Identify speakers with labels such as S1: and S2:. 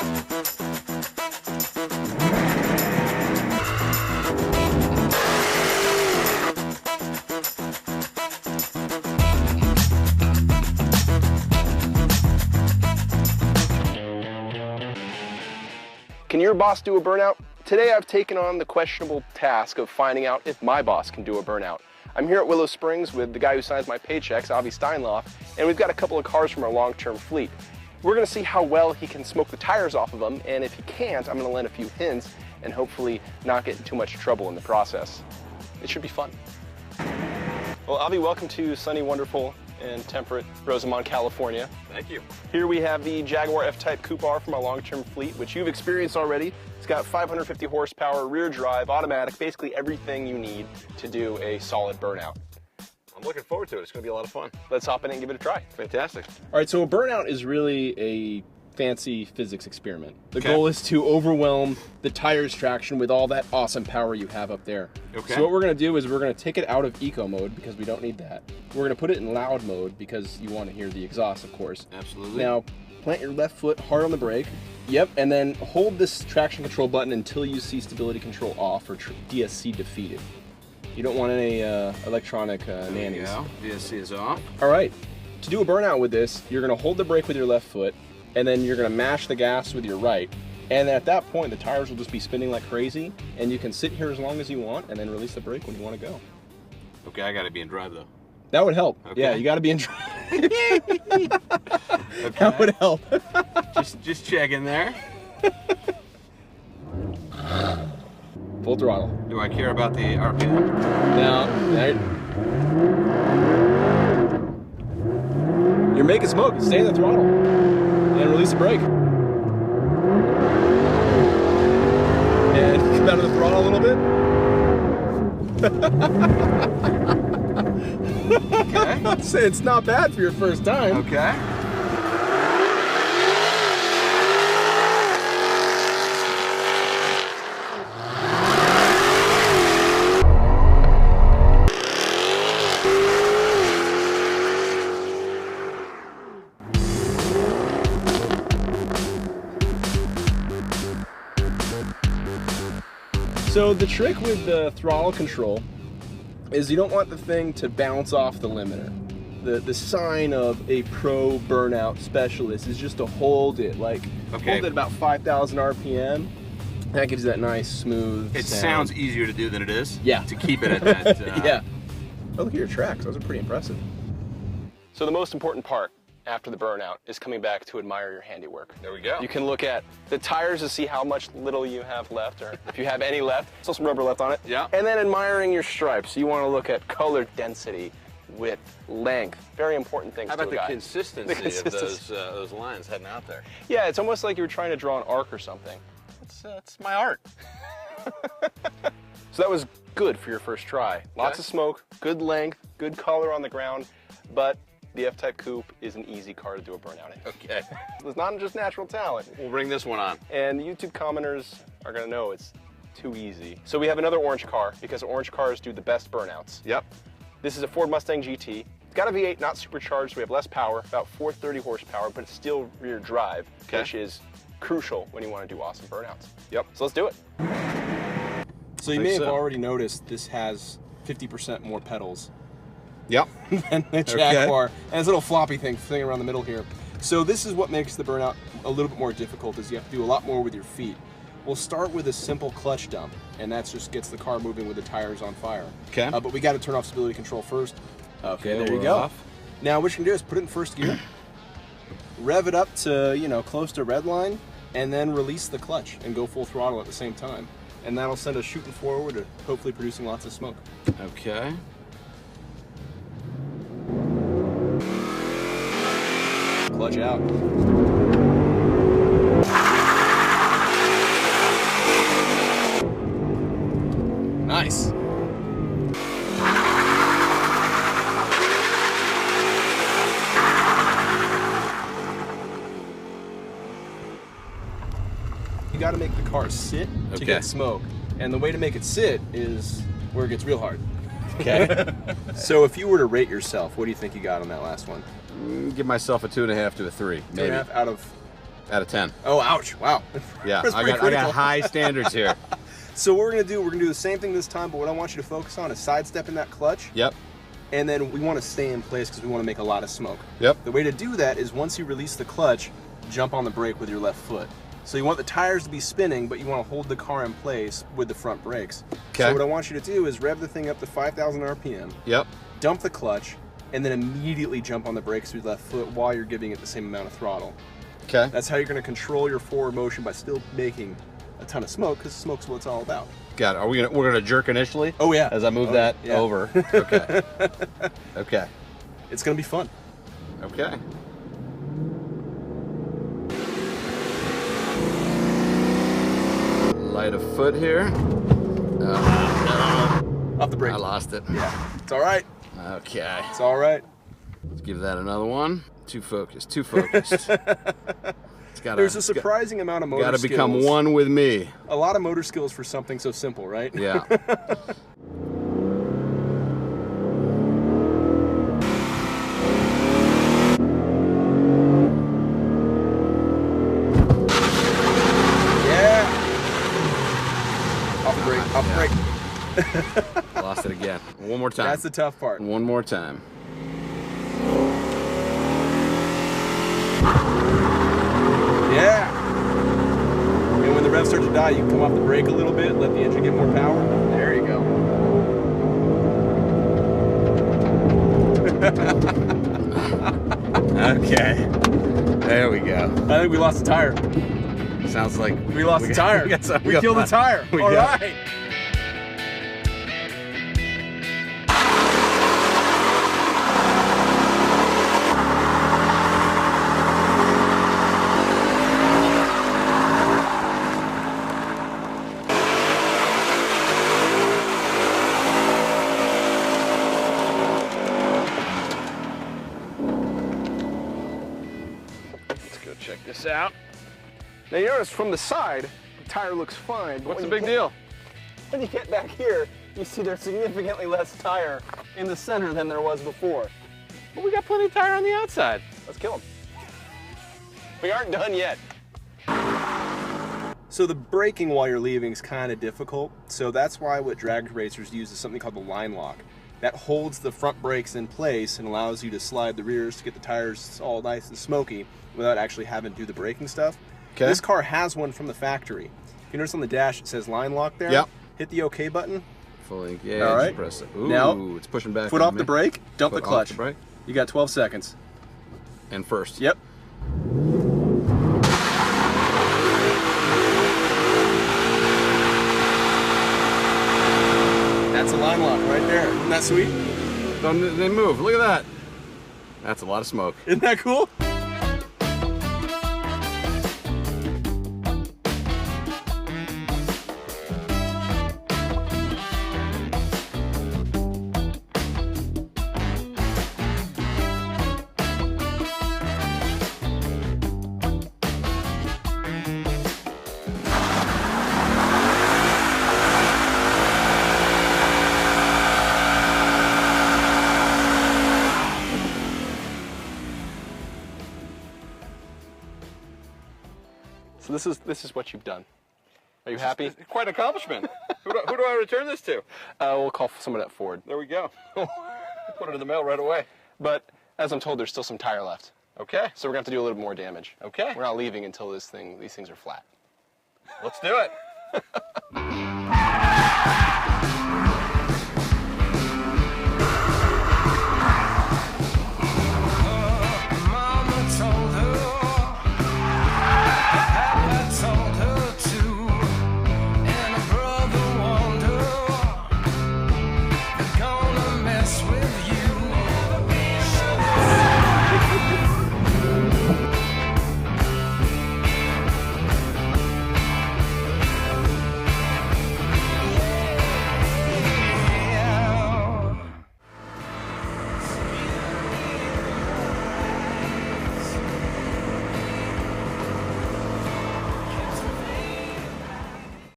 S1: Can your boss do a burnout? Today I've taken on the questionable task of finding out if my boss can do a burnout. I'm here at Willow Springs with the guy who signs my paychecks, Avi Steinlauf, and we've got a couple of cars from our long-term fleet. We're going to see how well he can smoke the tires off of them, and if he can't, I'm going to lend a few hints and hopefully not get in too much trouble in the process. It should be fun. Well, Avi, welcome to sunny, wonderful, and temperate Rosamond, California.
S2: Thank you.
S1: Here we have the Jaguar F-Type Coupe R from our long-term fleet, which you've experienced already. It's got 550 horsepower, rear drive, automatic, basically everything you need to do a solid burnout.
S2: I'm looking forward to it. It's going to be a lot of fun.
S1: Let's hop in and give it a try.
S2: Fantastic.
S1: All right, so a burnout is really a fancy physics experiment. The goal is to overwhelm the tire's traction with all that awesome power you have up there.
S2: Okay.
S1: So what we're going to do is we're going to take it out of eco mode because we don't need that. We're going to put it in loud mode because you want to hear the exhaust, of course.
S2: Absolutely.
S1: Now, plant your left foot hard on the brake. Yep, and then hold this traction control button until you see stability control off or DSC defeated. You don't want any electronic nannies.
S2: There you go. DSC is off.
S1: All right. To do a burnout with this, you're going to hold the brake with your left foot, and then you're going to mash the gas with your right. And at that point, the tires will just be spinning like crazy, and you can sit here as long as you want, and then release the brake when you want to go.
S2: Okay, I got to be in drive though.
S1: That would help.
S2: Okay.
S1: Yeah, you got to be in drive.
S2: Okay.
S1: That would help.
S2: just checking there.
S1: Full throttle.
S2: Do I care about the RPM?
S1: Now, you're making smoke. Stay in the throttle and release the brake. And come out of the throttle a little bit.
S2: Okay.
S1: I'd say it's not bad for your first time.
S2: Okay.
S1: So the trick with the throttle control is you don't want the thing to bounce off the limiter. The sign of a pro burnout specialist is just to hold it, like hold it about 5,000 RPM. That gives you that nice smooth
S2: It
S1: sound.
S2: sounds easier to do than it is.
S1: Yeah.
S2: To keep it at that.
S1: Yeah. Oh, look at your tracks. Those are pretty impressive. So the most important part after the burnout is coming back to admire your handiwork.
S2: There we go.
S1: You can look at the tires to see how much little you have left, or if you have any left. Still some rubber left on it.
S2: Yeah.
S1: And then admiring your stripes. You want to look at color density, width, length. Very important things.
S2: How about
S1: to a guy.
S2: the consistency of those lines heading out there?
S1: Yeah, it's almost like you were trying to draw an arc or something.
S2: It's my art.
S1: So that was good for your first try. Lots of smoke, good length, good color on the ground, but the F-Type Coupe is an easy car to do a burnout in.
S2: Okay.
S1: It's not just natural talent.
S2: We'll bring this one on.
S1: And YouTube commenters are gonna know it's too easy. So we have another orange car because orange cars do the best burnouts.
S2: Yep.
S1: This is a Ford Mustang GT. It's got a V8, not supercharged, so we have less power, about 430 horsepower, but it's still rear drive, which is crucial when you want to do awesome burnouts. Yep, so let's do it. So you may have already noticed this has 50% more pedals.
S2: Yep.
S1: than the Jaguar. And this little floppy thing around the middle here. So this is what makes the burnout a little bit more difficult, is you have to do a lot more with your feet. We'll start with a simple clutch dump, and that just gets the car moving with the tires on fire.
S2: Okay.
S1: But we got to turn off stability control first. Okay, there you
S2: we're
S1: go.
S2: off.
S1: Now what you can do is put it in first gear, rev it up to, you know, close to red line, and then release the clutch and go full throttle at the same time. And that'll send us shooting forward and hopefully producing lots of smoke.
S2: Okay.
S1: Clutch out. Nice. You got to make the car sit to get smoke. And the way to make it sit is where it gets real hard. Okay. So if you were to rate yourself, what do you think you got on that last one?
S2: Give myself a 2.5 to a 3, maybe.
S1: 2.5 out of
S2: Out of 10.
S1: Oh, ouch. Wow.
S2: Yeah,
S1: That's
S2: I
S1: pretty
S2: got
S1: critical.
S2: high standards here.
S1: So what we're going to do the same thing this time, but what I want you to focus on is sidestepping that clutch.
S2: Yep.
S1: And then we want to stay in place because we want to make a lot of smoke.
S2: Yep.
S1: The way to do that is once you release the clutch, jump on the brake with your left foot. So you want the tires to be spinning, but you want to hold the car in place with the front brakes.
S2: Okay.
S1: So what I want you to do is rev the thing up to 5,000 RPM.
S2: Yep.
S1: Dump the clutch, and then immediately jump on the brakes with your left foot while you're giving it the same amount of throttle.
S2: Okay.
S1: That's how you're going to control your forward motion by still making a ton of smoke, because smoke's what it's all about.
S2: Got it. We're gonna jerk initially?
S1: Oh yeah.
S2: As I move that over. Okay. Okay.
S1: It's going to be fun.
S2: Okay. Light a foot here.
S1: Off the brake.
S2: I lost it.
S1: Yeah. It's all right.
S2: Okay.
S1: It's all right.
S2: Let's give that another one. Too focused. Too focused. It's gotta,
S1: There's a surprising amount of motor
S2: Gotta
S1: skills.
S2: become one with me.
S1: A lot of motor skills for something so simple, right?
S2: Yeah.
S1: Yeah. Off the brake. Off the brake.
S2: Lost it again. One more time.
S1: That's the tough part.
S2: One more time.
S1: Yeah. And when the revs start to die, you can come off the brake a little bit, let the engine get more power. There you go.
S2: Okay. There we go.
S1: I think we lost the tire.
S2: Sounds like
S1: We lost the tire. We killed the tire. All right.
S2: Check this out.
S1: Now you notice from the side, the tire looks fine. But
S2: What's the
S1: when
S2: big
S1: you
S2: deal?
S1: When you get back here, you see there's significantly less tire in the center than there was before.
S2: Well, we got plenty of tire on the outside.
S1: Let's kill him. We aren't done yet. So the braking while you're leaving is kind of difficult. So that's why what drag racers use is something called the line lock. That holds the front brakes in place and allows you to slide the rears to get the tires all nice and smoky without actually having to do the braking stuff.
S2: Okay.
S1: This car has one from the factory. If you notice on the dash it says line lock there.
S2: Yep.
S1: Hit the OK button.
S2: Fully engaged.
S1: All right.
S2: Press it. Ooh,
S1: Now,
S2: it's pushing back.
S1: Foot
S2: on
S1: off
S2: me.
S1: the brake, dump the
S2: Foot off
S1: clutch.
S2: the brake.
S1: You got 12 seconds.
S2: And first.
S1: Yep. That's a line lock right there. Isn't that sweet?
S2: Don't they move? Look at that. That's a lot of smoke.
S1: Isn't that cool? So this is what you've done. Are you happy?
S2: Quite an accomplishment. who do I return this to?
S1: We'll call someone at Ford.
S2: There we go. Put it in the mail right away.
S1: But as I'm told, there's still some tire left.
S2: Okay.
S1: So we're gonna have to do a little more damage.
S2: Okay.
S1: We're not leaving until these things are flat.
S2: Let's do it.